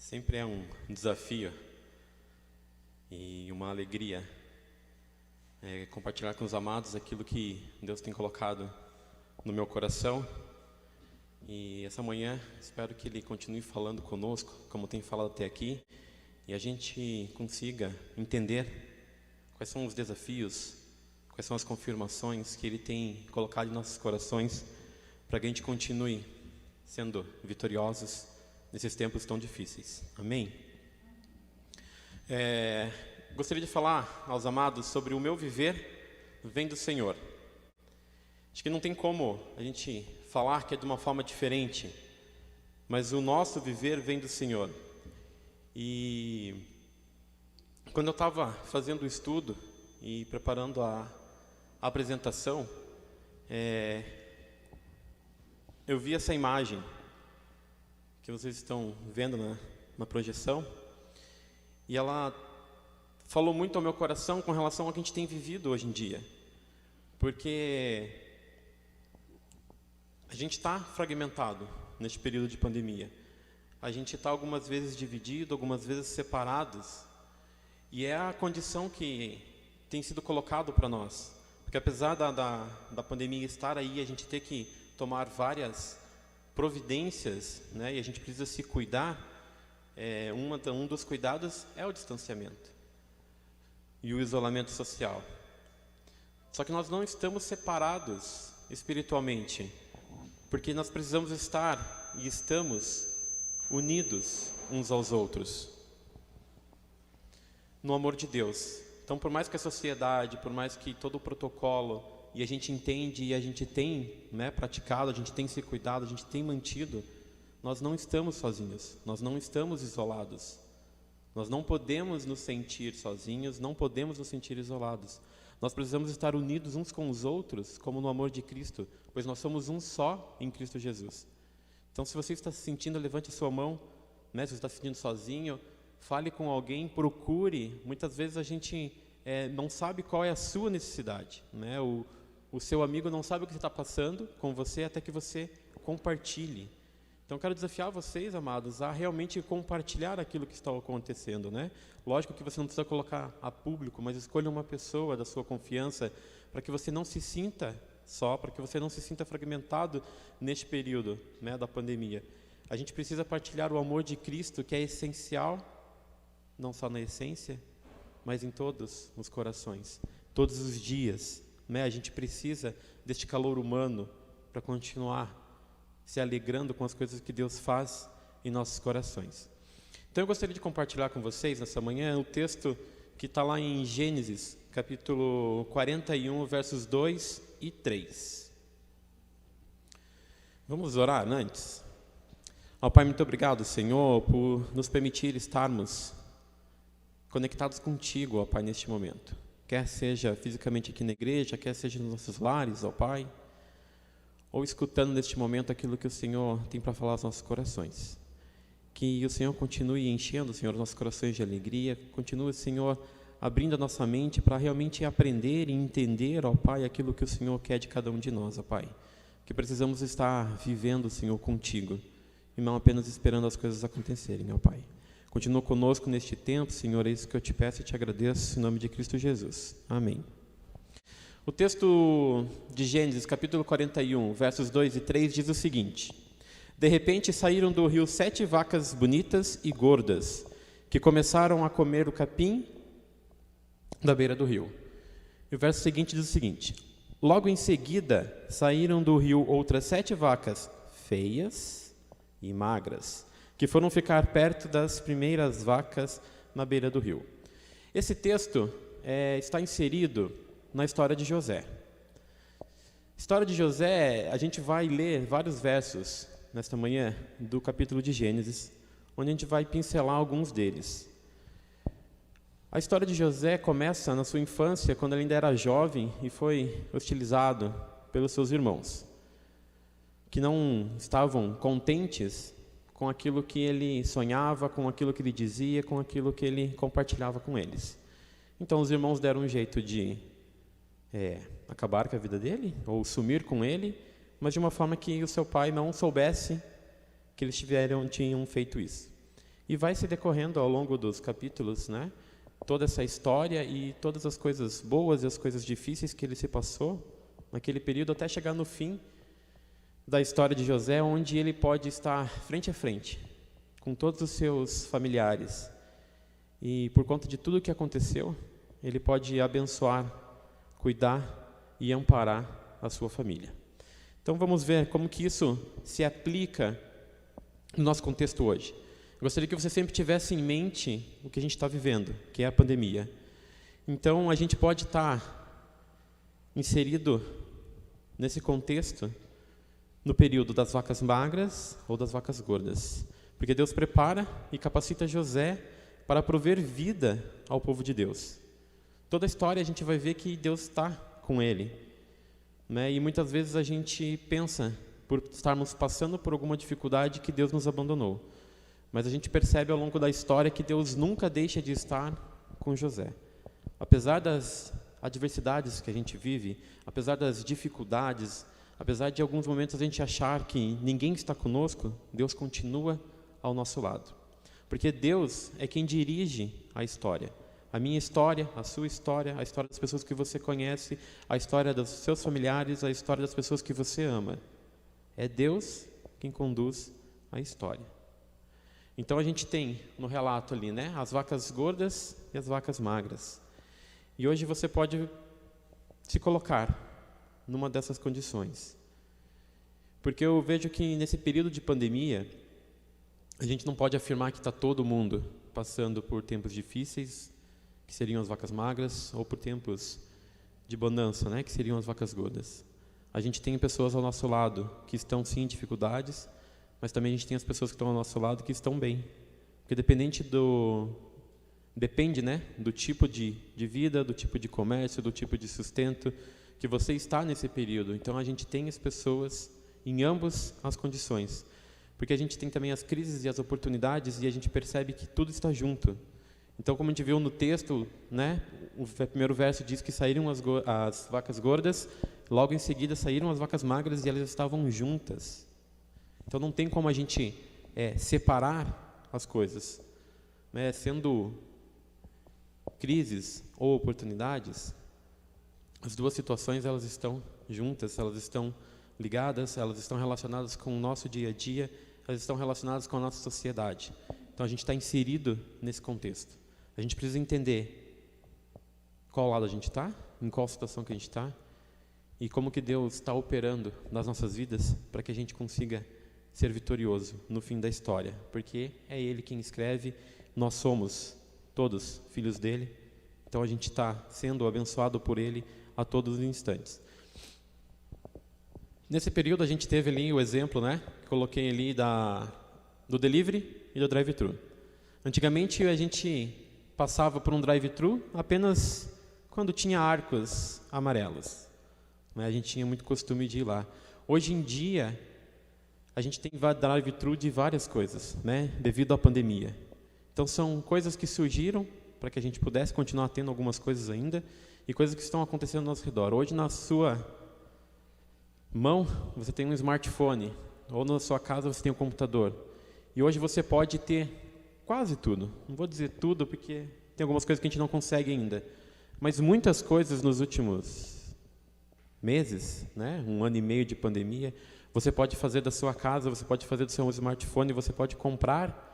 Sempre é um desafio e uma alegria compartilhar com os amados aquilo que Deus tem colocado no meu coração. E essa manhã espero que Ele continue falando conosco, como tem falado até aqui, e a gente consiga entender quais são os desafios, quais são as confirmações que Ele tem colocado em nossos corações, para que a gente continue sendo vitoriosos nesses tempos tão difíceis. Amém? Gostaria de falar aos amados sobre o meu viver vem do Senhor. Acho que não tem como a gente falar que é de uma forma diferente, mas o nosso viver vem do Senhor. E quando eu estava fazendo o estudo e preparando a apresentação, eu vi essa imagem que vocês estão vendo na projeção, e ela falou muito ao meu coração com relação ao que a gente tem vivido hoje em dia, porque a gente está fragmentado neste período de pandemia, a gente está algumas vezes dividido, algumas vezes separados, e é a condição que tem sido colocado para nós, porque apesar da pandemia estar aí, a gente ter que tomar várias providências, né, e a gente precisa se cuidar. Um dos cuidados é o distanciamento e o isolamento social. Só que nós não estamos separados espiritualmente, porque nós precisamos estar e estamos unidos uns aos outros no amor de Deus. Então, por mais que a sociedade, por mais que todo o protocolo, e a gente entende e a gente tem praticado, a gente tem se cuidado, a gente tem mantido, nós não estamos sozinhos, nós não estamos isolados. Nós não podemos nos sentir sozinhos, não podemos nos sentir isolados. Nós precisamos estar unidos uns com os outros, como no amor de Cristo, pois nós somos um só em Cristo Jesus. Então, se você está se sentindo, levante a sua mão, se você está se sentindo sozinho, fale com alguém, procure. Muitas vezes a gente não sabe qual é a sua necessidade, O seu amigo não sabe o que está passando com você até que você compartilhe. Então, eu quero desafiar vocês, amados, a realmente compartilhar aquilo que está acontecendo, Lógico que você não precisa colocar a público, mas escolha uma pessoa da sua confiança para que você não se sinta só, para que você não se sinta fragmentado neste período, da pandemia. A gente precisa partilhar o amor de Cristo, que é essencial, não só na essência, mas em todos os corações, todos os dias. A gente precisa deste calor humano para continuar se alegrando com as coisas que Deus faz em nossos corações. Então eu gostaria de compartilhar com vocês nessa manhã o texto que está lá em Gênesis, capítulo 41, versos 2 e 3. Vamos orar antes? Pai, muito obrigado, Senhor, por nos permitir estarmos conectados contigo, Pai, neste momento. Quer seja fisicamente aqui na igreja, quer seja nos nossos lares, Pai, ou escutando neste momento aquilo que o Senhor tem para falar aos nossos corações. Que o Senhor continue enchendo, Senhor, nossos corações de alegria, continue, Senhor, abrindo a nossa mente para realmente aprender e entender, Pai, aquilo que o Senhor quer de cada um de nós, Pai. Que precisamos estar vivendo, Senhor, contigo, e não apenas esperando as coisas acontecerem, Pai. Continua conosco neste tempo, Senhor, é isso que eu te peço e te agradeço, em nome de Cristo Jesus. Amém. O texto de Gênesis, capítulo 41, versos 2 e 3, diz o seguinte: De repente saíram do rio 7 vacas bonitas e gordas, que começaram a comer o capim da beira do rio. E o verso seguinte diz o seguinte: Logo em seguida saíram do rio outras 7 vacas feias e magras, que foram ficar perto das primeiras vacas na beira do rio. Esse texto está inserido na história de José. História de José, a gente vai ler vários versos nesta manhã do capítulo de Gênesis, onde a gente vai pincelar alguns deles. A história de José começa na sua infância, quando ele ainda era jovem e foi hostilizado pelos seus irmãos, que não estavam contentes com aquilo que ele sonhava, com aquilo que ele dizia, com aquilo que ele compartilhava com eles. Então os irmãos deram um jeito de acabar com a vida dele, ou sumir com ele, mas de uma forma que o seu pai não soubesse que eles tinham feito isso. E vai se decorrendo ao longo dos capítulos, né, toda essa história e todas as coisas boas e as coisas difíceis que ele se passou naquele período, até chegar no fim da história de José, onde ele pode estar frente a frente com todos os seus familiares. E por conta de tudo o que aconteceu, ele pode abençoar, cuidar e amparar a sua família. Então vamos ver como que isso se aplica no nosso contexto hoje. Eu gostaria que você sempre tivesse em mente o que a gente está vivendo, que é a pandemia. Então a gente pode estar inserido nesse contexto no período das vacas magras ou das vacas gordas. Porque Deus prepara e capacita José para prover vida ao povo de Deus. Toda a história a gente vai ver que Deus está com ele, né? E muitas vezes a gente pensa, por estarmos passando por alguma dificuldade, que Deus nos abandonou. Mas a gente percebe ao longo da história que Deus nunca deixa de estar com José. Apesar das adversidades que a gente vive, apesar das dificuldades, apesar de alguns momentos a gente achar que ninguém está conosco, Deus continua ao nosso lado. Porque Deus é quem dirige a história. A minha história, a sua história, a história das pessoas que você conhece, a história dos seus familiares, a história das pessoas que você ama. É Deus quem conduz a história. Então a gente tem no relato ali, né, as vacas gordas e as vacas magras. E hoje você pode se colocar numa dessas condições. Porque eu vejo que nesse período de pandemia, a gente não pode afirmar que está todo mundo passando por tempos difíceis, que seriam as vacas magras, ou por tempos de bonança, né, que seriam as vacas gordas. A gente tem pessoas ao nosso lado que estão sim em dificuldades, mas também a gente tem as pessoas que estão ao nosso lado que estão bem. Porque depende, né, do tipo de vida, do tipo de comércio, do tipo de sustento que você está nesse período. Então a gente tem as pessoas em ambas as condições. Porque a gente tem também as crises e as oportunidades e a gente percebe que tudo está junto. Então, como a gente viu no texto, né, o primeiro verso diz que saíram as vacas gordas, logo em seguida saíram as vacas magras e elas estavam juntas. Então não tem como a gente separar as coisas, né, sendo crises ou oportunidades, as duas situações elas estão juntas, elas estão ligadas, elas estão relacionadas com o nosso dia a dia, elas estão relacionadas com a nossa sociedade. Então a gente está inserido nesse contexto. A gente precisa entender qual lado a gente está, em qual situação que a gente está e como que Deus está operando nas nossas vidas para que a gente consiga ser vitorioso no fim da história. Porque é Ele quem escreve, nós somos todos filhos dEle, então a gente está sendo abençoado por Ele a todos os instantes. Nesse período a gente teve ali o exemplo, né, que coloquei ali do delivery e do drive-thru. Antigamente a gente passava por um drive-thru apenas quando tinha arcos amarelos, né, a gente tinha muito costume de ir lá. Hoje em dia a gente tem drive-thru de várias coisas, né, devido à pandemia. Então são coisas que surgiram para que a gente pudesse continuar tendo algumas coisas ainda e coisas que estão acontecendo ao nosso redor. Hoje na sua mão você tem um smartphone, ou na sua casa você tem um computador. E hoje você pode ter quase tudo. Não vou dizer tudo porque tem algumas coisas que a gente não consegue ainda. Mas muitas coisas nos últimos meses, né, 1 ano e meio de pandemia, você pode fazer da sua casa, você pode fazer do seu smartphone, você pode comprar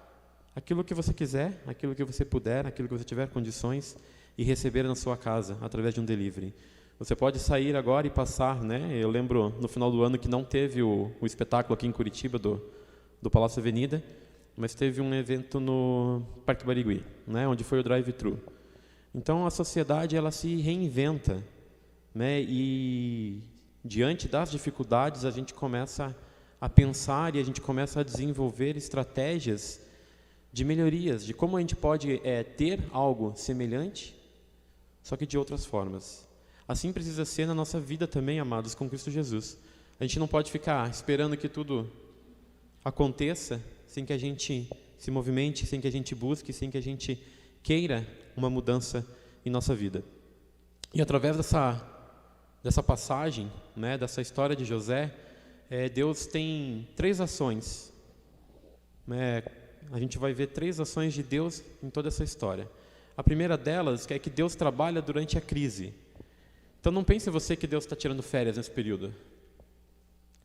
aquilo que você quiser, aquilo que você puder, aquilo que você tiver condições e receber na sua casa através de um delivery. Você pode sair agora e passar, né? Eu lembro no final do ano que não teve o espetáculo aqui em Curitiba do Palácio Avenida, mas teve um evento no Parque Barigui, né? Onde foi o drive-thru. Então a sociedade ela se reinventa, né? E diante das dificuldades a gente começa a pensar e a gente começa a desenvolver estratégias de melhorias, de como a gente pode ter algo semelhante, só que de outras formas. Assim precisa ser na nossa vida também, amados, com Cristo Jesus. A gente não pode ficar esperando que tudo aconteça sem que a gente se movimente, sem que a gente busque, sem que a gente queira uma mudança em nossa vida. E através dessa passagem, né, dessa história de José, Deus tem 3 ações, né, a gente vai ver 3 ações de Deus em toda essa história. A primeira delas é que Deus trabalha durante a crise. Então não pense você que Deus está tirando férias nesse período.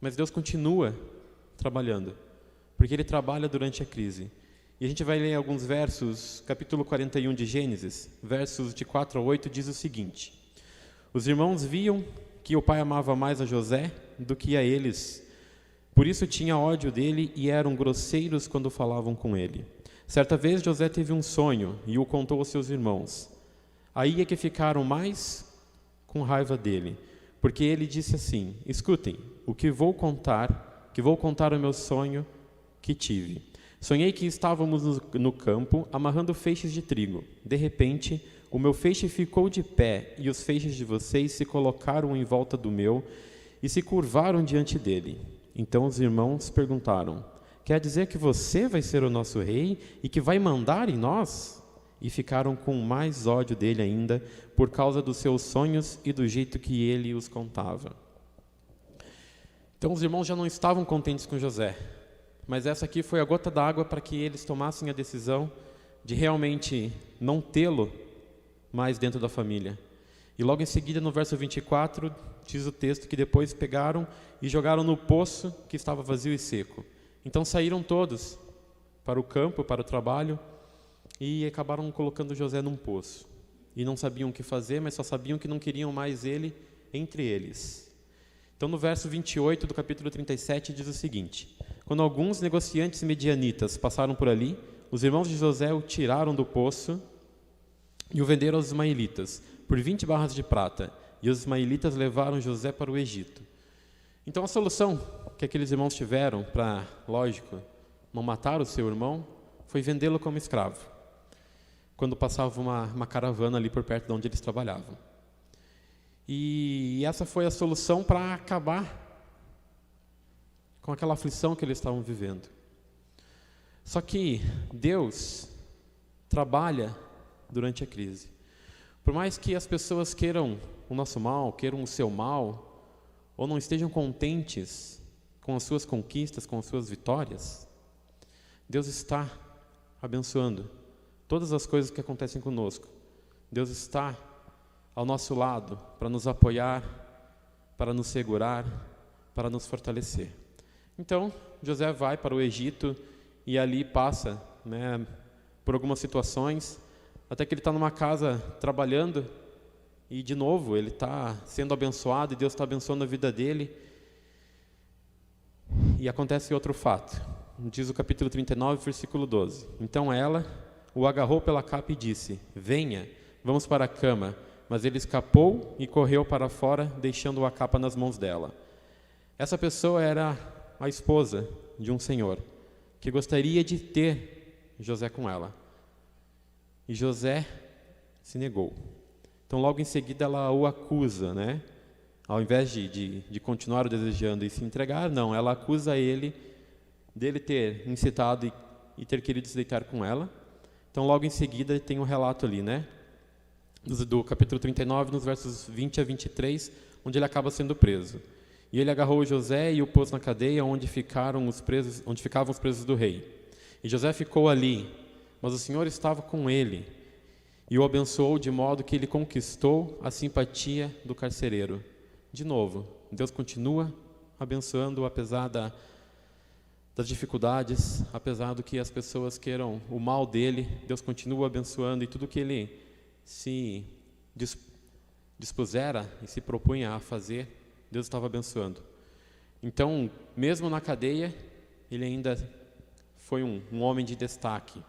Mas Deus continua trabalhando, porque Ele trabalha durante a crise. E a gente vai ler alguns versos, capítulo 41 de Gênesis, versos de 4 a 8, diz o seguinte: Os irmãos viam que o pai amava mais a José do que a eles. Por isso tinha ódio dele e eram grosseiros quando falavam com ele. Certa vez José teve um sonho e o contou aos seus irmãos. Aí é que ficaram mais com raiva dele, porque ele disse assim: Escutem, o que vou contar o meu sonho que tive. Sonhei que estávamos no campo amarrando feixes de trigo. De repente, o meu feixe ficou de pé e os feixes de vocês se colocaram em volta do meu e se curvaram diante dele. Então os irmãos perguntaram: Quer dizer que você vai ser o nosso rei e que vai mandar em nós? E ficaram com mais ódio dele ainda por causa dos seus sonhos e do jeito que ele os contava. Então os irmãos já não estavam contentes com José, mas essa aqui foi a gota d'água para que eles tomassem a decisão de realmente não tê-lo mais dentro da família. E logo em seguida, no verso 24, diz o texto que depois pegaram e jogaram no poço que estava vazio e seco. Então saíram todos para o campo, para o trabalho, e acabaram colocando José num poço. E não sabiam o que fazer, mas só sabiam que não queriam mais ele entre eles. Então no verso 28 do capítulo 37 diz o seguinte: Quando alguns negociantes medianitas passaram por ali, os irmãos de José o tiraram do poço e o venderam aos ismaelitas por 20 barras de prata, e os ismaelitas levaram José para o Egito. Então a solução que aqueles irmãos tiveram para, lógico, não matar o seu irmão, foi vendê-lo como escravo, quando passava uma caravana ali por perto de onde eles trabalhavam. E essa foi a solução para acabar com aquela aflição que eles estavam vivendo. Só que Deus trabalha durante a crise. Por mais que as pessoas queiram o nosso mal, queiram o seu mal, ou não estejam contentes com as suas conquistas, com as suas vitórias, Deus está abençoando todas as coisas que acontecem conosco. Deus está ao nosso lado para nos apoiar, para nos segurar, para nos fortalecer. Então, José vai para o Egito e ali passa, por algumas situações, até que ele está numa casa trabalhando e, de novo, ele está sendo abençoado e Deus está abençoando a vida dele. E acontece outro fato. Diz o capítulo 39, versículo 12. Então ela o agarrou pela capa e disse: Venha, vamos para a cama. Mas ele escapou e correu para fora, deixando a capa nas mãos dela. Essa pessoa era a esposa de um senhor que gostaria de ter José com ela. E José se negou. Então logo em seguida ela o acusa, Ao invés de continuar o desejando e se entregar, não, ela acusa ele dele ter incitado e ter querido se deitar com ela. Então logo em seguida tem um relato ali, do capítulo 39, nos versos 20 a 23, onde ele acaba sendo preso. E ele agarrou José e o pôs na cadeia onde ficavam os presos do rei. E José ficou ali, mas o Senhor estava com ele e o abençoou de modo que ele conquistou a simpatia do carcereiro. De novo, Deus continua abençoando apesar das dificuldades, apesar do que as pessoas queiram o mal dele, Deus continua abençoando, e tudo que ele se dispusera e se propunha a fazer, Deus estava abençoando. Então, mesmo na cadeia, ele ainda foi um homem de destaque.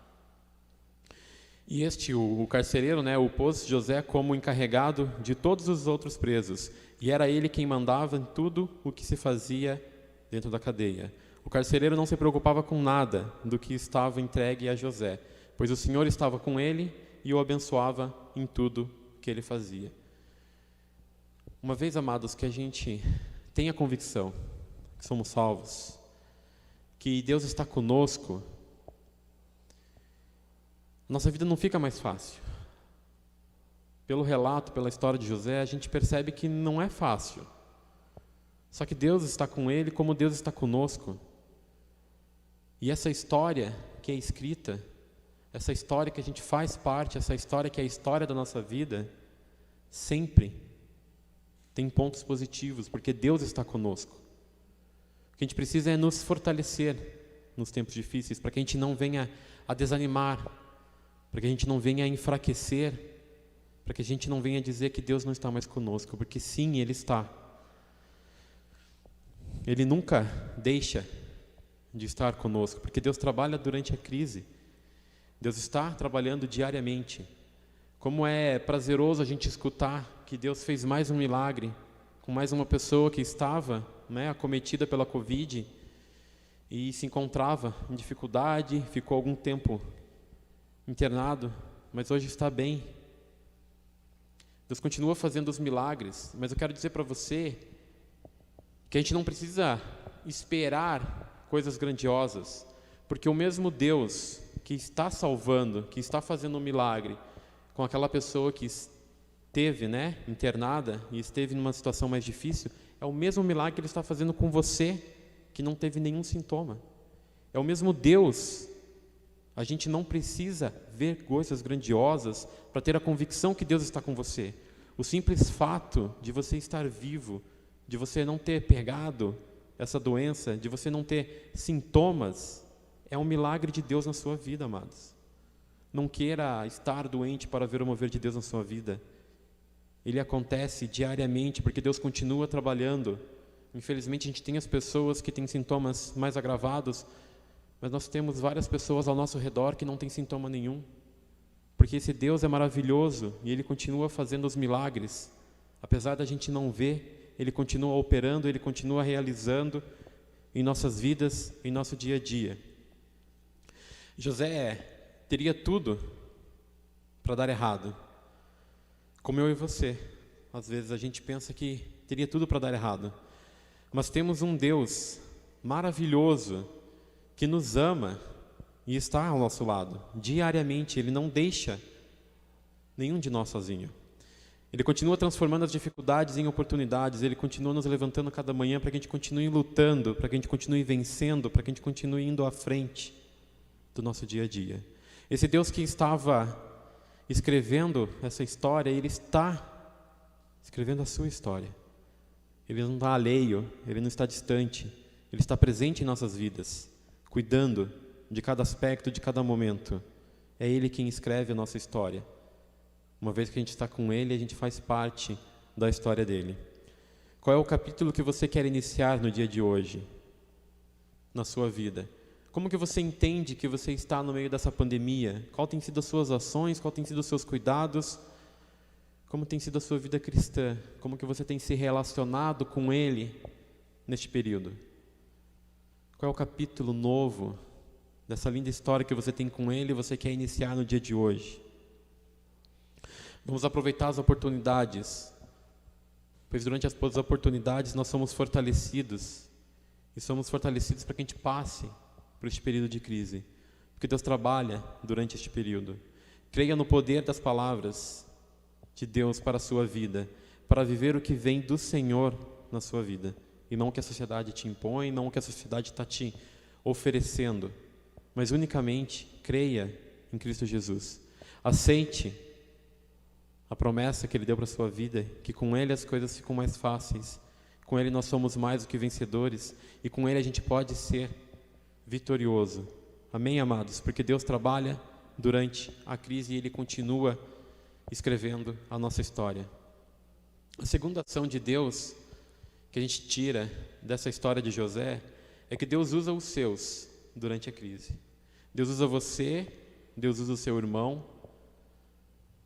E o carcereiro, o pôs José como encarregado de todos os outros presos, e era ele quem mandava em tudo o que se fazia dentro da cadeia. O carcereiro não se preocupava com nada do que estava entregue a José, pois o Senhor estava com ele e o abençoava em tudo que ele fazia. Uma vez, amados, que a gente tenha convicção que somos salvos, que Deus está conosco, nossa vida não fica mais fácil. Pelo relato, pela história de José, a gente percebe que não é fácil. Só que Deus está com ele como Deus está conosco. E essa história que é escrita, essa história que a gente faz parte, essa história que é a história da nossa vida, sempre tem pontos positivos, porque Deus está conosco. O que a gente precisa é nos fortalecer nos tempos difíceis, para que a gente não venha a desanimar, para que a gente não venha a enfraquecer, para que a gente não venha a dizer que Deus não está mais conosco, porque sim, Ele está. Ele nunca deixa de estar conosco, porque Deus trabalha durante a crise. Deus está trabalhando diariamente. Como é prazeroso a gente escutar que Deus fez mais um milagre com mais uma pessoa que estava, acometida pela Covid e se encontrava em dificuldade, ficou algum tempo internado, mas hoje está bem. Deus continua fazendo os milagres, mas eu quero dizer para você que a gente não precisa esperar coisas grandiosas, porque o mesmo Deus que está salvando, que está fazendo um milagre com aquela pessoa que esteve internada e esteve numa situação mais difícil, é o mesmo milagre que Ele está fazendo com você, que não teve nenhum sintoma. É o mesmo Deus. A gente não precisa ver coisas grandiosas para ter a convicção que Deus está com você. O simples fato de você estar vivo, de você não ter pegado essa doença, de você não ter sintomas, é um milagre de Deus na sua vida, amados. Não queira estar doente para ver o mover de Deus na sua vida. Ele acontece diariamente, porque Deus continua trabalhando. Infelizmente, a gente tem as pessoas que têm sintomas mais agravados, mas nós temos várias pessoas ao nosso redor que não têm sintoma nenhum. Porque esse Deus é maravilhoso e Ele continua fazendo os milagres. Apesar da gente não ver, Ele continua operando, Ele continua realizando em nossas vidas, em nosso dia a dia. José teria tudo para dar errado, como eu e você. Às vezes a gente pensa que teria tudo para dar errado, mas temos um Deus maravilhoso que nos ama e está ao nosso lado diariamente. Ele não deixa nenhum de nós sozinho. Ele continua transformando as dificuldades em oportunidades. Ele continua nos levantando cada manhã para que a gente continue lutando, para que a gente continue vencendo, para que a gente continue indo à frente do nosso dia a dia. Esse Deus que estava escrevendo essa história, Ele está escrevendo a sua história. Ele não está alheio, Ele não está distante. Ele está presente em nossas vidas, cuidando de cada aspecto, de cada momento. É Ele quem escreve a nossa história. Uma vez que a gente está com Ele, a gente faz parte da história dEle. Qual é o capítulo que você quer iniciar no dia de hoje, na sua vida? Como que você entende que você está no meio dessa pandemia? Qual tem sido as suas ações? Qual tem sido os seus cuidados? Como tem sido a sua vida cristã? Como que você tem se relacionado com Ele neste período? Qual é o capítulo novo dessa linda história que você tem com Ele e você quer iniciar no dia de hoje? Vamos aproveitar as oportunidades, pois durante as oportunidades nós somos fortalecidos, e somos fortalecidos para que a gente passe por este período de crise, porque Deus trabalha durante este período. Creia no poder das palavras de Deus para a sua vida, para viver o que vem do Senhor na sua vida, e não o que a sociedade te impõe, não o que a sociedade está te oferecendo, mas unicamente creia em Cristo Jesus. Aceite a promessa que Ele deu para a sua vida, que com Ele as coisas ficam mais fáceis, com Ele nós somos mais do que vencedores, e com Ele a gente pode ser vitorioso. Amém, amados? Porque Deus trabalha durante a crise e Ele continua escrevendo a nossa história. A segunda ação de Deus que a gente tira dessa história de José é que Deus usa os seus durante a crise. Deus usa você, Deus usa o seu irmão,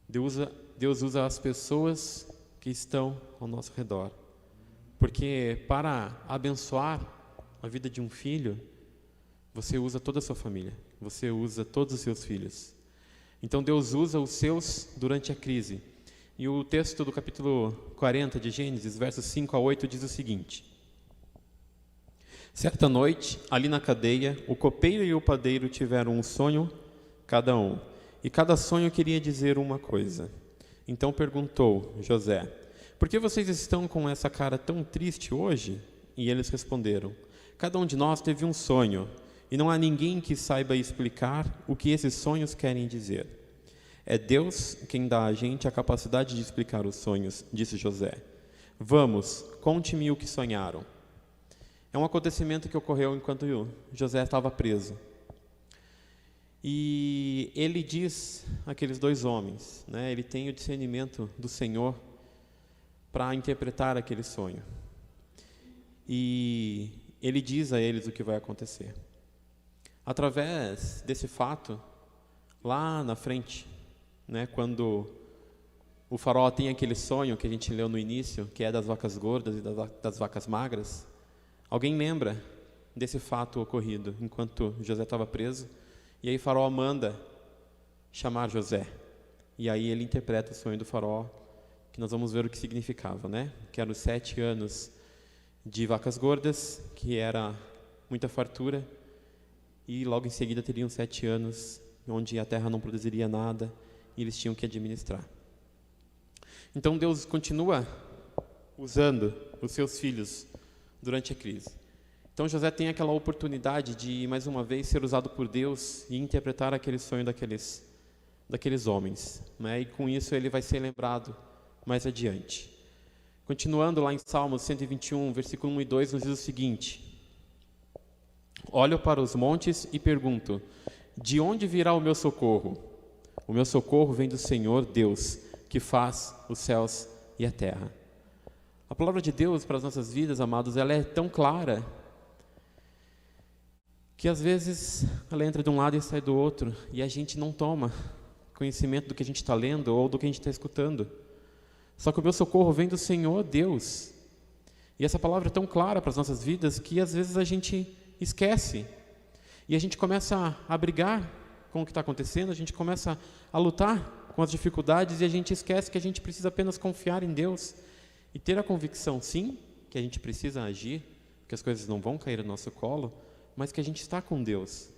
Deus usa as pessoas que estão ao nosso redor. Porque para abençoar a vida de um filho, você usa toda a sua família, você usa todos os seus filhos. Então Deus usa os seus durante a crise. E o texto do capítulo 40 de Gênesis, versos 5 a 8, diz o seguinte: Certa noite, ali na cadeia, o copeiro e o padeiro tiveram um sonho cada um, e cada sonho queria dizer uma coisa. Então perguntou José: Por que vocês estão com essa cara tão triste hoje? E eles responderam: Cada um de nós teve um sonho, e não há ninguém que saiba explicar o que esses sonhos querem dizer. É Deus quem dá a gente a capacidade de explicar os sonhos, disse José. Vamos, conte-me o que sonharam. É um acontecimento que ocorreu enquanto José estava preso. E ele diz àqueles dois homens, né, ele tem o discernimento do Senhor para interpretar aquele sonho. E ele diz a eles o que vai acontecer. Através desse fato, lá na frente, né, quando o faraó tem aquele sonho que a gente leu no início, que é das vacas gordas e das vacas magras, alguém lembra desse fato ocorrido enquanto José estava preso, e aí o faraó manda chamar José. E aí ele interpreta o sonho do faraó, que nós vamos ver o que significava, né? Que eram os 7 anos de vacas gordas, que era muita fartura, e logo em seguida teriam 7 anos onde a terra não produziria nada e eles tinham que administrar. Então Deus continua usando os seus filhos durante a crise. Então José tem aquela oportunidade de, mais uma vez, ser usado por Deus e interpretar aquele sonho daqueles homens, né? E com isso ele vai ser lembrado mais adiante. Continuando lá em Salmos 121, versículo 1 e 2, nos diz o seguinte: olho para os montes e pergunto, de onde virá o meu socorro? O meu socorro vem do Senhor Deus, que faz os céus e a terra. A palavra de Deus para as nossas vidas, amados, ela é tão clara que às vezes ela entra de um lado e sai do outro, e a gente não toma conhecimento do que a gente está lendo ou do que a gente está escutando. Só que o meu socorro vem do Senhor Deus. E essa palavra é tão clara para as nossas vidas que às vezes a gente esquece. E a gente começa a brigar com o que está acontecendo, a gente começa a lutar com as dificuldades e a gente esquece que a gente precisa apenas confiar em Deus e ter a convicção, sim, que a gente precisa agir, que as coisas não vão cair no nosso colo, mas que a gente está com Deus.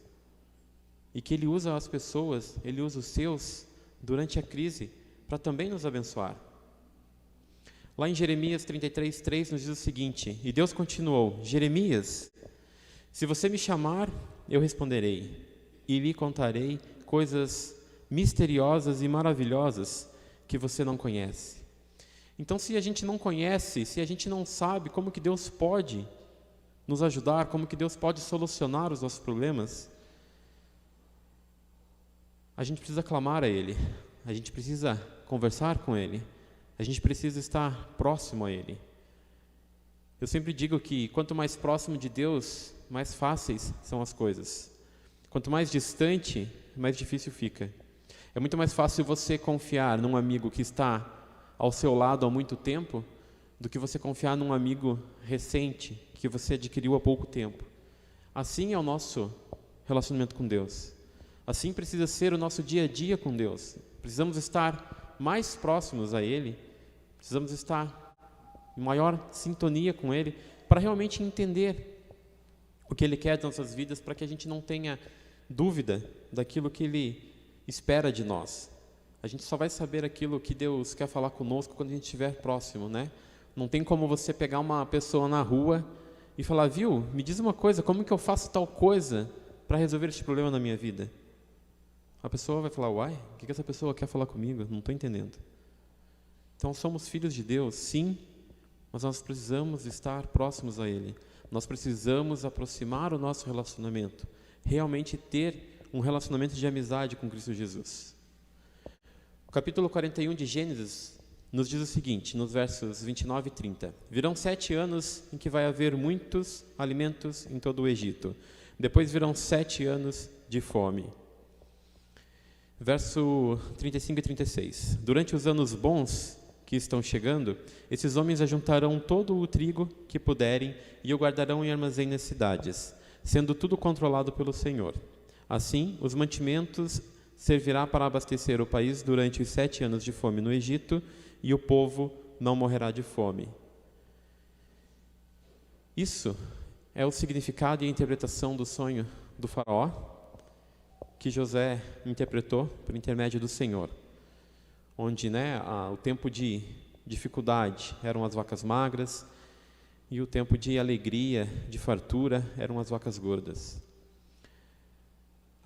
E que Ele usa as pessoas, Ele usa os seus durante a crise para também nos abençoar. Lá em Jeremias 33:3 nos diz o seguinte, e Deus continuou, Jeremias, se você me chamar, eu responderei, e lhe contarei coisas misteriosas e maravilhosas que você não conhece. Então, se a gente não conhece, se a gente não sabe como que Deus pode nos ajudar, como que Deus pode solucionar os nossos problemas, a gente precisa clamar a Ele, a gente precisa conversar com Ele, a gente precisa estar próximo a Ele. Eu sempre digo que quanto mais próximo de Deus, mais fáceis são as coisas. Quanto mais distante, mais difícil fica. É muito mais fácil você confiar num amigo que está ao seu lado há muito tempo do que você confiar num amigo recente que você adquiriu há pouco tempo. Assim é o nosso relacionamento com Deus. Assim precisa ser o nosso dia a dia com Deus. Precisamos estar mais próximos a Ele, precisamos estar em maior sintonia com Ele para realmente entender o que Ele quer das nossas vidas, para que a gente não tenha dúvida daquilo que Ele espera de nós. A gente só vai saber aquilo que Deus quer falar conosco quando a gente estiver próximo, né? Não tem como você pegar uma pessoa na rua e falar, viu, me diz uma coisa, como que eu faço tal coisa para resolver este problema na minha vida? A pessoa vai falar, uai, o que essa pessoa quer falar comigo? Não estou entendendo. Então, somos filhos de Deus, sim, mas nós precisamos estar próximos a Ele. Nós precisamos aproximar o nosso relacionamento, realmente ter um relacionamento de amizade com Cristo Jesus. O capítulo 41 de Gênesis nos diz o seguinte, nos versos 29 e 30. Virão 7 anos em que vai haver muitos alimentos em todo o Egito. Depois virão 7 anos de fome. Verso 35 e 36. Durante os anos bons que estão chegando, esses homens ajuntarão todo o trigo que puderem e o guardarão em armazém nas cidades, sendo tudo controlado pelo Senhor. Assim, os mantimentos servirá para abastecer o país durante os 7 anos de fome no Egito, e o povo não morrerá de fome. Isso é o significado e a interpretação do sonho do faraó, que José interpretou por intermédio do Senhor, onde o tempo de dificuldade eram as vacas magras e o tempo de alegria, de fartura, eram as vacas gordas.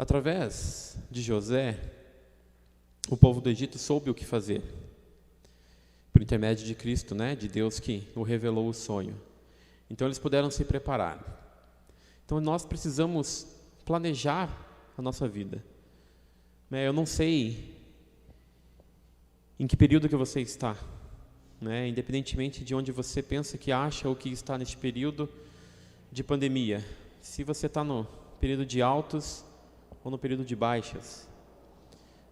Através de José, o povo do Egito soube o que fazer, por intermédio de Cristo, né, de Deus que o revelou o sonho. Então eles puderam se preparar. Então nós precisamos planejar a nossa vida. Eu não sei em que período que você está, independentemente de onde você pensa que acha ou que está neste período de pandemia. Se você está no período de altos ou no período de baixas,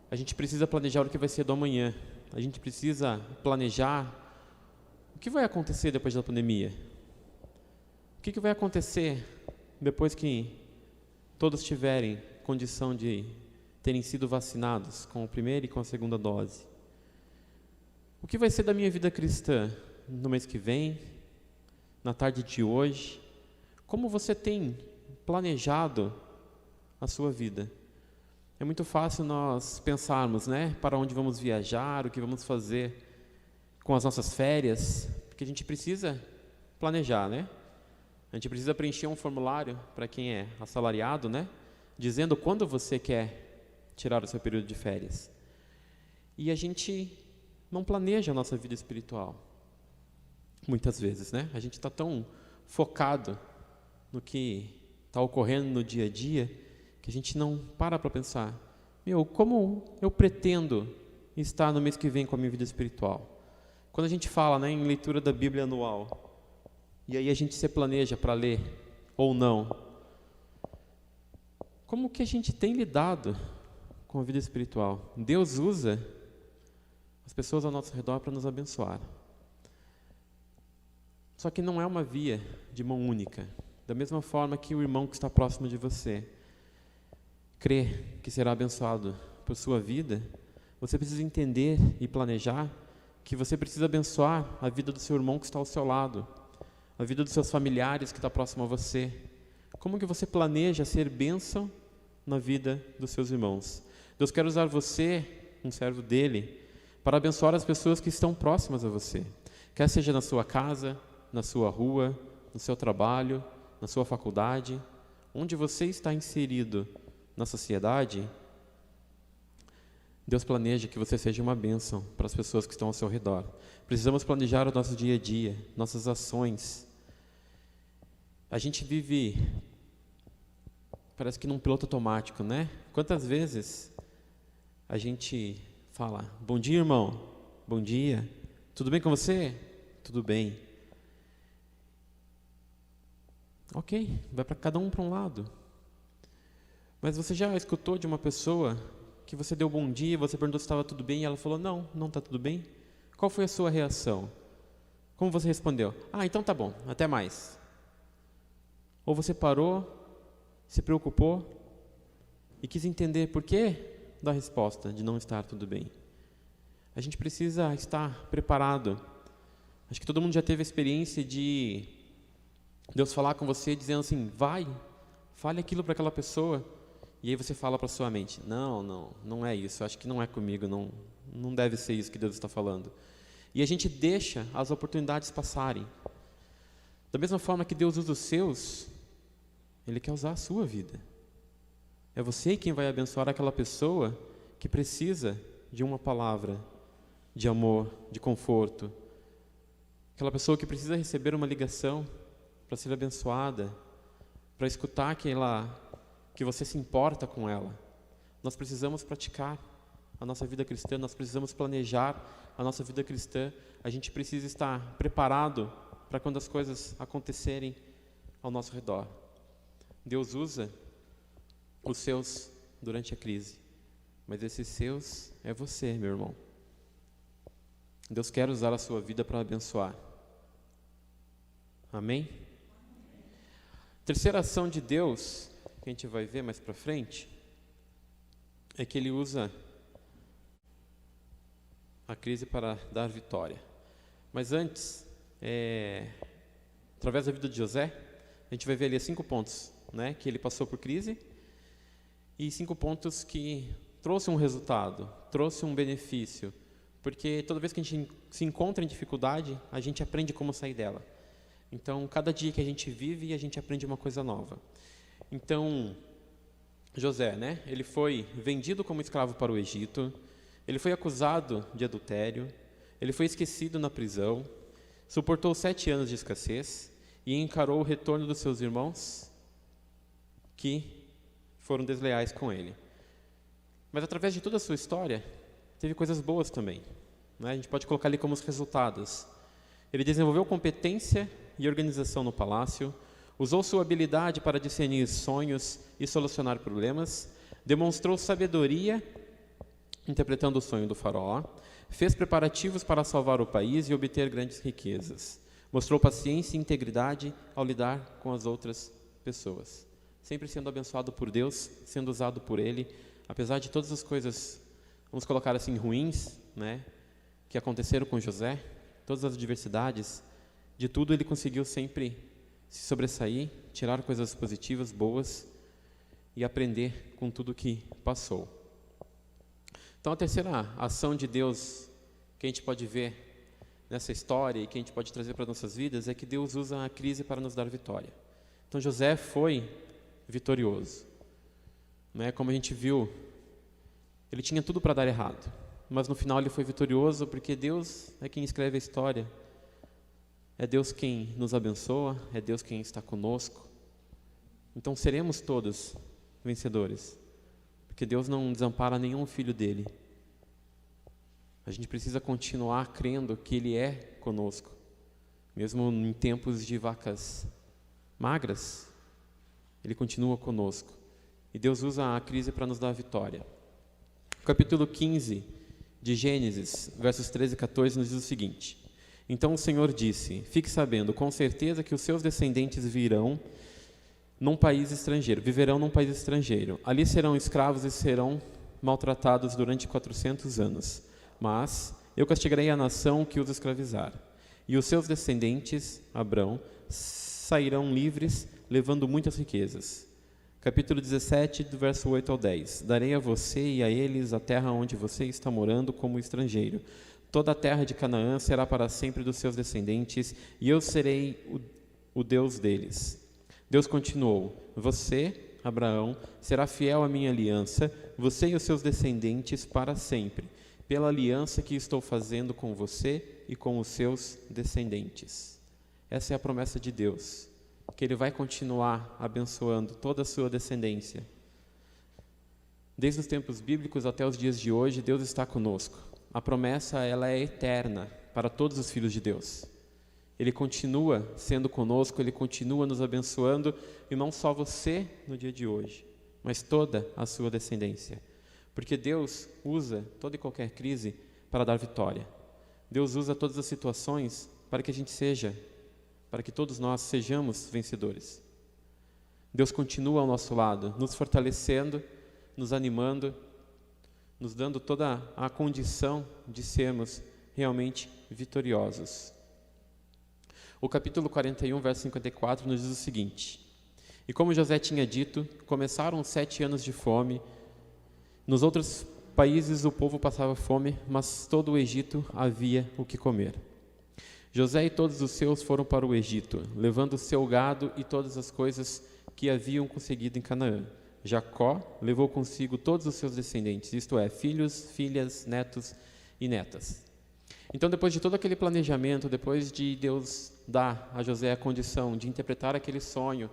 a gente precisa planejar o que vai ser do amanhã. A gente precisa planejar o que vai acontecer depois da pandemia. O que vai acontecer depois que todos tiverem condição de terem sido vacinados com a primeira e com a segunda dose? O que vai ser da minha vida cristã no mês que vem, na tarde de hoje? Como você tem planejado a sua vida? É muito fácil nós pensarmos, para onde vamos viajar, o que vamos fazer com as nossas férias, porque a gente precisa planejar, A gente precisa preencher um formulário para quem é assalariado, dizendo quando você quer tirar o seu período de férias. E a gente não planeja a nossa vida espiritual, muitas vezes, A gente está tão focado no que está ocorrendo no dia a dia, que a gente não para pensar, como eu pretendo estar no mês que vem com a minha vida espiritual? Quando a gente fala, em leitura da Bíblia anual, e aí a gente se planeja para ler ou não, como que a gente tem lidado com a vida espiritual? Deus usa as pessoas ao nosso redor para nos abençoar. Só que não é uma via de mão única. Da mesma forma que o irmão que está próximo de você crê que será abençoado por sua vida, você precisa entender e planejar que você precisa abençoar a vida do seu irmão que está ao seu lado, a vida dos seus familiares que está próximo a você. Como que você planeja ser bênção na vida dos seus irmãos? Deus quer usar você, um servo dele, para abençoar as pessoas que estão próximas a você. Quer seja na sua casa, na sua rua, no seu trabalho, na sua faculdade, onde você está inserido na sociedade, Deus planeja que você seja uma bênção para as pessoas que estão ao seu redor. Precisamos planejar o nosso dia a dia, nossas ações. A gente vive, parece que num piloto automático, Quantas vezes a gente fala, bom dia, irmão, bom dia, tudo bem com você? Tudo bem. Ok, vai para cada um para um lado. Mas você já escutou de uma pessoa que você deu bom dia, você perguntou se estava tudo bem, e ela falou, não está tudo bem? Qual foi a sua reação? Como você respondeu? Então tá bom, até mais. Ou você parou, se preocupou e quis entender por que da resposta de não estar tudo bem. A gente precisa estar preparado. Acho que todo mundo já teve a experiência de Deus falar com você dizendo assim, fale aquilo para aquela pessoa. E aí você fala para sua mente, não é isso, acho que não é comigo, não deve ser isso que Deus está falando. E a gente deixa as oportunidades passarem. Da mesma forma que Deus usa os seus, Ele quer usar a sua vida. É você quem vai abençoar aquela pessoa que precisa de uma palavra de amor, de conforto. Aquela pessoa que precisa receber uma ligação para ser abençoada, para escutar que você se importa com ela. Nós precisamos praticar a nossa vida cristã, nós precisamos planejar a nossa vida cristã. A gente precisa estar preparado para quando as coisas acontecerem ao nosso redor. Deus usa os seus durante a crise, mas esses seus é você, meu irmão. Deus quer usar a sua vida para abençoar. Amém? Terceira ação de Deus, que a gente vai ver mais para frente, é que Ele usa a crise para dar vitória. Mas antes, através da vida de José, a gente vai ver ali 5 pontos, que ele passou por crise, e 5 pontos que trouxe um resultado, trouxe um benefício, porque toda vez que a gente se encontra em dificuldade, a gente aprende como sair dela. Então, cada dia que a gente vive, a gente aprende uma coisa nova. Então, José, né? Ele foi vendido como escravo para o Egito, ele foi acusado de adultério, ele foi esquecido na prisão, suportou 7 anos de escassez e encarou o retorno dos seus irmãos que foram desleais com ele. Mas através de toda a sua história, teve coisas boas também, né? A gente pode colocar ali como os resultados. Ele desenvolveu competência e organização no palácio, usou sua habilidade para discernir sonhos e solucionar problemas, demonstrou sabedoria interpretando o sonho do faraó, fez preparativos para salvar o país e obter grandes riquezas, mostrou paciência e integridade ao lidar com as outras pessoas, sempre sendo abençoado por Deus, sendo usado por Ele, apesar de todas as coisas, vamos colocar assim, ruins, né, que aconteceram com José, todas as adversidades, de tudo ele conseguiu sempre se sobressair, tirar coisas positivas, boas e aprender com tudo que passou. Então a terceira ação de Deus que a gente pode ver nessa história e que a gente pode trazer para as nossas vidas é que Deus usa a crise para nos dar vitória. Então José foi vitorioso, né? Como a gente viu, ele tinha tudo para dar errado, mas no final ele foi vitorioso porque Deus é quem escreve a história. É Deus quem nos abençoa, é Deus quem está conosco. Então seremos todos vencedores, porque Deus não desampara nenhum filho dele. A gente precisa continuar crendo que Ele é conosco, mesmo em tempos de vacas magras, Ele continua conosco. E Deus usa a crise para nos dar a vitória. O capítulo 15 de Gênesis, versos 13 e 14, nos diz o seguinte: Então o Senhor disse, fique sabendo com certeza que os seus descendentes viverão num país estrangeiro. Ali serão escravos e serão maltratados durante 400 anos. Mas eu castigarei a nação que os escravizar. E os seus descendentes, Abrão, sairão livres, levando muitas riquezas. Capítulo 17, do verso 8 ao 10. Darei a você e a eles a terra onde você está morando como estrangeiro. Toda a terra de Canaã será para sempre dos seus descendentes, e eu serei o Deus deles. Deus continuou: Você, Abraão, será fiel à minha aliança, você e os seus descendentes para sempre, pela aliança que estou fazendo com você e com os seus descendentes. Essa é a promessa de Deus, que Ele vai continuar abençoando toda a sua descendência. Desde os tempos bíblicos até os dias de hoje, Deus está conosco. A promessa, ela é eterna para todos os filhos de Deus. Ele continua sendo conosco, Ele continua nos abençoando, e não só você no dia de hoje, mas toda a sua descendência. Porque Deus usa toda e qualquer crise para dar vitória. Deus usa todas as situações para que para que todos nós sejamos vencedores. Deus continua ao nosso lado, nos fortalecendo, nos animando, nos dando toda a condição de sermos realmente vitoriosos. O capítulo 41, verso 54, nos diz o seguinte: E como José tinha dito, começaram 7 anos de fome. Nos outros países o povo passava fome, mas todo o Egito havia o que comer. José e todos os seus foram para o Egito, levando o seu gado e todas as coisas que haviam conseguido em Canaã. Jacó levou consigo todos os seus descendentes, isto é, filhos, filhas, netos e netas. Então, depois de todo aquele planejamento, depois de Deus dar a José a condição de interpretar aquele sonho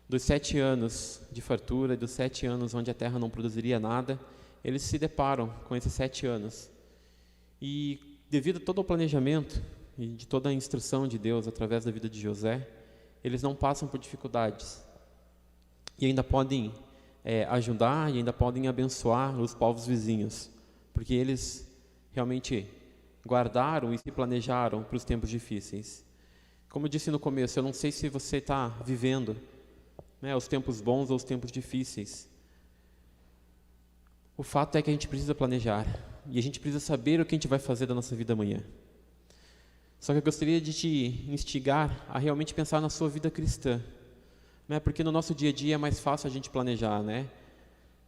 dos 7 anos de fartura, dos 7 anos onde a terra não produziria nada, eles se deparam com esses 7 anos. E devido a todo o planejamento e de toda a instrução de Deus através da vida de José, eles não passam por dificuldades. E ainda podem ajudar e ainda podem abençoar os povos vizinhos, porque eles realmente guardaram e se planejaram para os tempos difíceis. Como eu disse no começo, eu não sei se você está vivendo os tempos bons ou os tempos difíceis. O fato é que a gente precisa planejar e a gente precisa saber o que a gente vai fazer da nossa vida amanhã. Só que eu gostaria de te instigar a realmente pensar na sua vida cristã, porque no nosso dia a dia é mais fácil a gente planejar,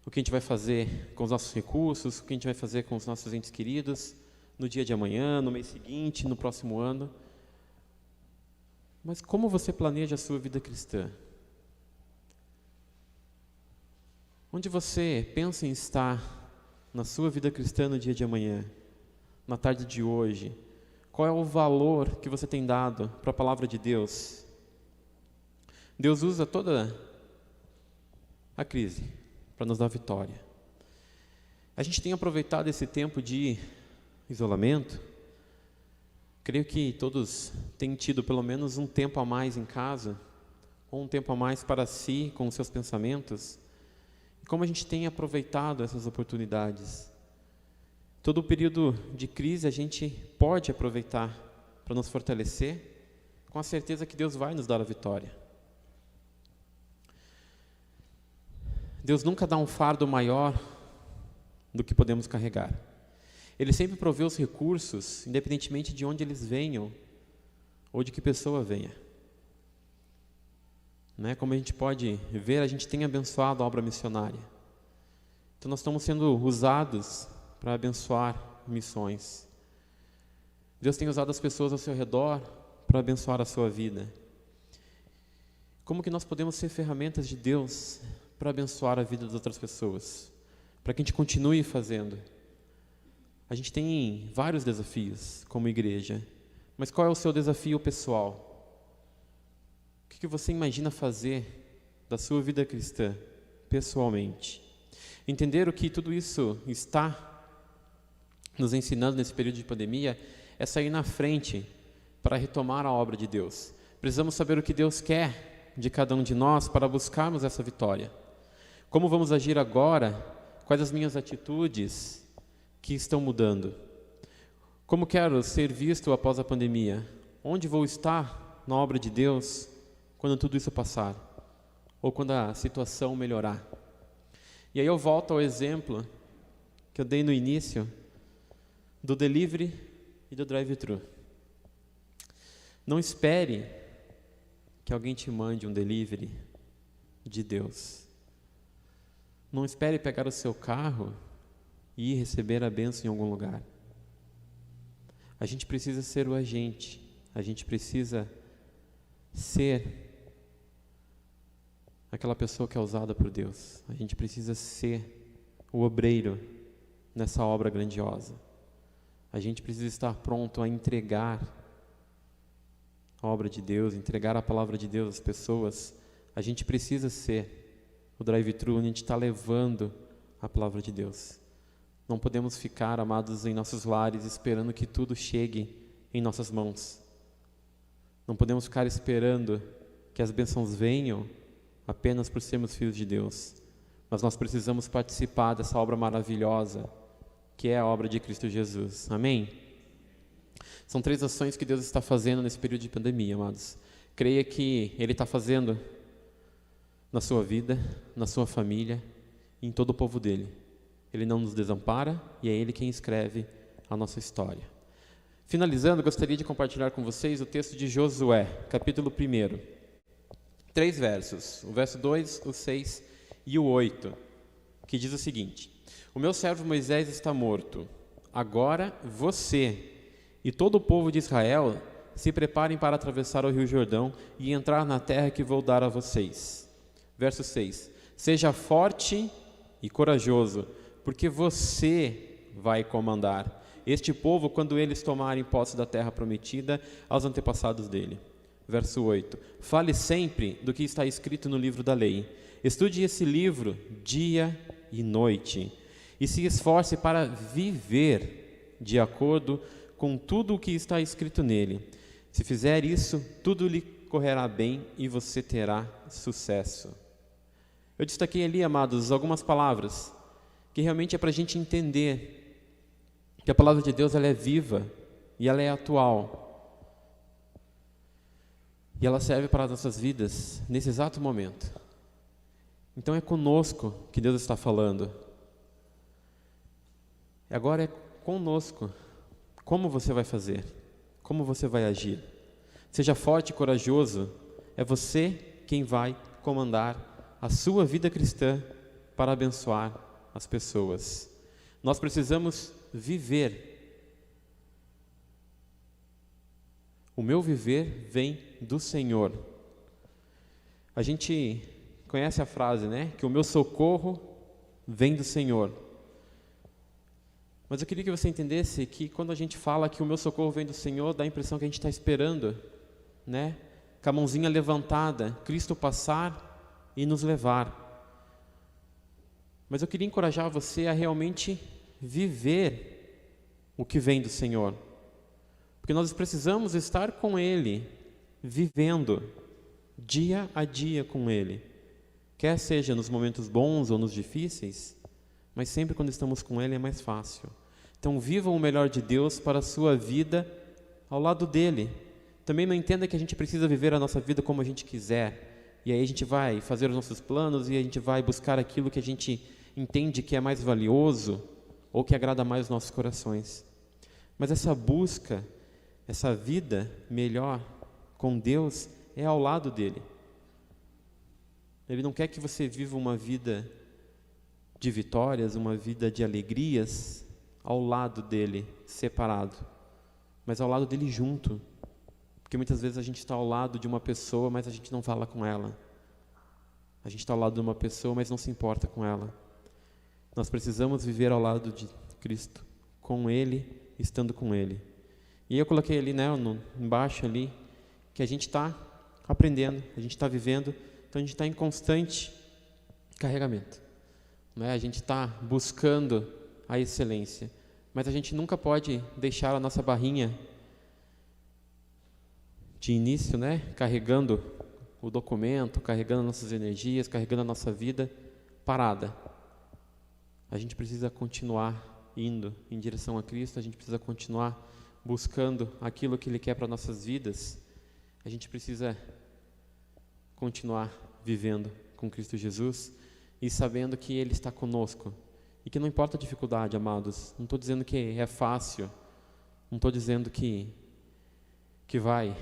o que a gente vai fazer com os nossos recursos, o que a gente vai fazer com os nossos entes queridos, no dia de amanhã, no mês seguinte, no próximo ano. Mas como você planeja a sua vida cristã? Onde você pensa em estar na sua vida cristã no dia de amanhã, na tarde de hoje? Qual é o valor que você tem dado para a palavra de Deus? Deus usa toda a crise para nos dar vitória. A gente tem aproveitado esse tempo de isolamento. Creio que todos têm tido pelo menos um tempo a mais em casa, ou um tempo a mais para si, com os seus pensamentos. E como a gente tem aproveitado essas oportunidades? Todo o período de crise a gente pode aproveitar para nos fortalecer, com a certeza que Deus vai nos dar a vitória. Deus nunca dá um fardo maior do que podemos carregar. Ele sempre provê os recursos, independentemente de onde eles venham ou de que pessoa venha. Como a gente pode ver, a gente tem abençoado a obra missionária. Então nós estamos sendo usados para abençoar missões. Deus tem usado as pessoas ao seu redor para abençoar a sua vida. Como que nós podemos ser ferramentas de Deus para abençoar a vida das outras pessoas? Para que a gente continue fazendo. A gente tem vários desafios como igreja, mas qual é o seu desafio pessoal? O que você imagina fazer da sua vida cristã, pessoalmente? Entender o que tudo isso está nos ensinando nesse período de pandemia é sair na frente para retomar a obra de Deus. Precisamos saber o que Deus quer de cada um de nós para buscarmos essa vitória. Como vamos agir agora? Quais as minhas atitudes que estão mudando? Como quero ser visto após a pandemia? Onde vou estar na obra de Deus quando tudo isso passar? Ou quando a situação melhorar? E aí eu volto ao exemplo que eu dei no início do delivery e do drive-thru. Não espere que alguém te mande um delivery de Deus. Não espere pegar o seu carro e ir receber a bênção em algum lugar. A gente precisa ser o agente. A gente precisa ser aquela pessoa que é usada por Deus. A gente precisa ser o obreiro nessa obra grandiosa. A gente precisa estar pronto a entregar a obra de Deus, entregar a palavra de Deus às pessoas. A gente precisa ser o drive-thru onde a gente está levando a palavra de Deus. Não podemos ficar, amados, em nossos lares esperando que tudo chegue em nossas mãos. Não podemos ficar esperando que as bênçãos venham apenas por sermos filhos de Deus. Mas nós precisamos participar dessa obra maravilhosa que é a obra de Cristo Jesus. Amém? São 3 ações que Deus está fazendo nesse período de pandemia, amados. Creia que Ele está fazendo na sua vida, na sua família, em todo o povo dEle. Ele não nos desampara e é Ele quem escreve a nossa história. Finalizando, gostaria de compartilhar com vocês o texto de Josué, capítulo 1. 3 versos, o verso 2, o 6 e o 8, que diz o seguinte: O meu servo Moisés está morto. Agora você e todo o povo de Israel se preparem para atravessar o rio Jordão e entrar na terra que vou dar a vocês. Verso 6. Seja forte e corajoso, porque você vai comandar este povo quando eles tomarem posse da terra prometida aos antepassados dele. Verso 8. Fale sempre do que está escrito no livro da lei. Estude esse livro dia e noite e se esforce para viver de acordo com tudo o que está escrito nele. Se fizer isso, tudo lhe correrá bem e você terá sucesso. Eu destaquei ali, amados, algumas palavras que realmente é para a gente entender que a palavra de Deus ela é viva e ela é atual. E ela serve para as nossas vidas nesse exato momento. Então é conosco que Deus está falando. E agora é conosco. Como você vai fazer? Como você vai agir? Seja forte e corajoso. É você quem vai comandar a sua vida cristã para abençoar as pessoas. Nós precisamos viver. O meu viver vem do Senhor. A gente conhece a frase, né? Que o meu socorro vem do Senhor. Mas eu queria que você entendesse que quando a gente fala que o meu socorro vem do Senhor, dá a impressão que a gente está esperando, né? Com a mãozinha levantada, Cristo passar e nos levar. Mas eu queria encorajar você a realmente viver o que vem do Senhor. Porque nós precisamos estar com Ele, vivendo dia a dia com Ele. Quer seja nos momentos bons ou nos difíceis, mas sempre quando estamos com Ele é mais fácil. Então vivam o melhor de Deus para a sua vida ao lado dEle. Também não entenda que a gente precisa viver a nossa vida como a gente quiser. E aí a gente vai fazer os nossos planos e a gente vai buscar aquilo que a gente entende que é mais valioso ou que agrada mais os nossos corações. Mas essa busca, essa vida melhor com Deus é ao lado dEle. Ele não quer que você viva uma vida de vitórias, uma vida de alegrias ao lado dEle, separado, mas ao lado dEle junto. Porque muitas vezes a gente está ao lado de uma pessoa, mas a gente não fala com ela. A gente está ao lado de uma pessoa, mas não se importa com ela. Nós precisamos viver ao lado de Cristo, com Ele, estando com Ele. E eu coloquei ali, né, embaixo ali, que a gente está aprendendo, a gente está vivendo, então a gente está em constante carregamento, né? A gente está buscando a excelência, mas a gente nunca pode deixar a nossa barrinha de início, né, carregando o documento, carregando nossas energias, carregando a nossa vida parada. A gente precisa continuar indo em direção a Cristo, a gente precisa continuar buscando aquilo que Ele quer para nossas vidas. A gente precisa continuar vivendo com Cristo Jesus e sabendo que Ele está conosco e que não importa a dificuldade, amados. Não estou dizendo que é fácil, não estou dizendo que vai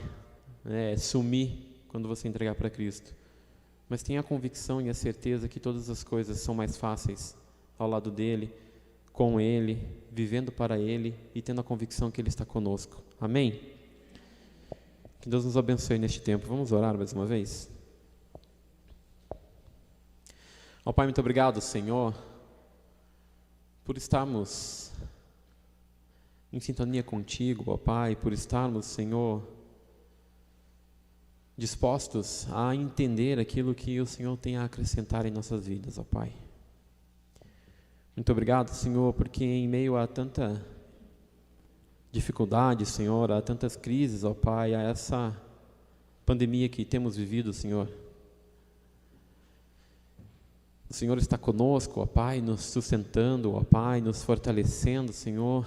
sumir quando você entregar para Cristo, mas tenha a convicção e a certeza que todas as coisas são mais fáceis ao lado dEle, com Ele, vivendo para Ele e tendo a convicção que Ele está conosco. Amém? Que Deus nos abençoe neste tempo. Vamos orar mais uma vez? Ó Pai, muito obrigado, Senhor, por estarmos em sintonia contigo, ó Pai, por estarmos, Senhor, dispostos a entender aquilo que o Senhor tem a acrescentar em nossas vidas, ó Pai. Muito obrigado, Senhor, porque em meio a tanta dificuldade, Senhor, a tantas crises, ó Pai, a essa pandemia que temos vivido, Senhor, o Senhor está conosco, ó Pai, nos sustentando, ó Pai, nos fortalecendo, Senhor,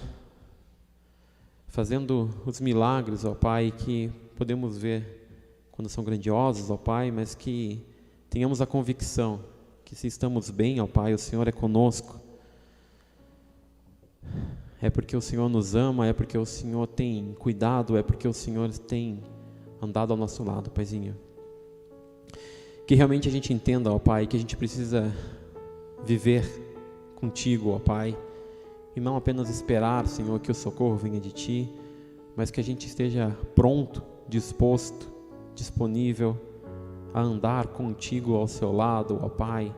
fazendo os milagres, ó Pai, que podemos ver quando são grandiosos, ó Pai, mas que tenhamos a convicção que se estamos bem, ó Pai, o Senhor é conosco. É porque o Senhor nos ama, é porque o Senhor tem cuidado, é porque o Senhor tem andado ao nosso lado, Paizinho. Que realmente a gente entenda, ó Pai, que a gente precisa viver contigo, ó Pai, e não apenas esperar, Senhor, que o socorro venha de Ti, mas que a gente esteja pronto, disposto, disponível a andar contigo ao seu lado, ó Pai,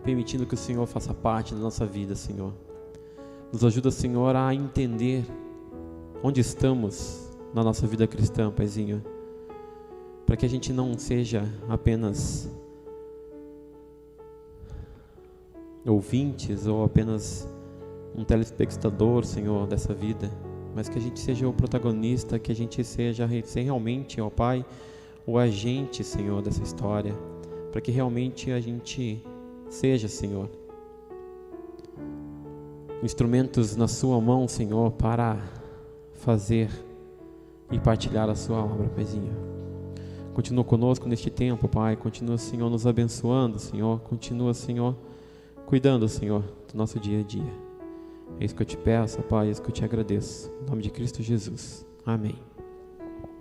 permitindo que o Senhor faça parte da nossa vida, Senhor. Nos ajuda, Senhor, a entender onde estamos na nossa vida cristã, Paizinho, para que a gente não seja apenas ouvintes ou apenas um telespectador, Senhor, dessa vida, mas que a gente seja o protagonista, que a gente seja realmente, ó Pai, o agente, Senhor, dessa história, para que realmente a gente seja, Senhor, instrumentos na sua mão, Senhor, para fazer e partilhar a sua obra, Paizinho. Continua conosco neste tempo, Pai, continua, Senhor, nos abençoando, Senhor, continua, Senhor, cuidando, Senhor, do nosso dia a dia. É isso que eu te peço, Pai, é isso que eu te agradeço. Em nome de Cristo Jesus. Amém.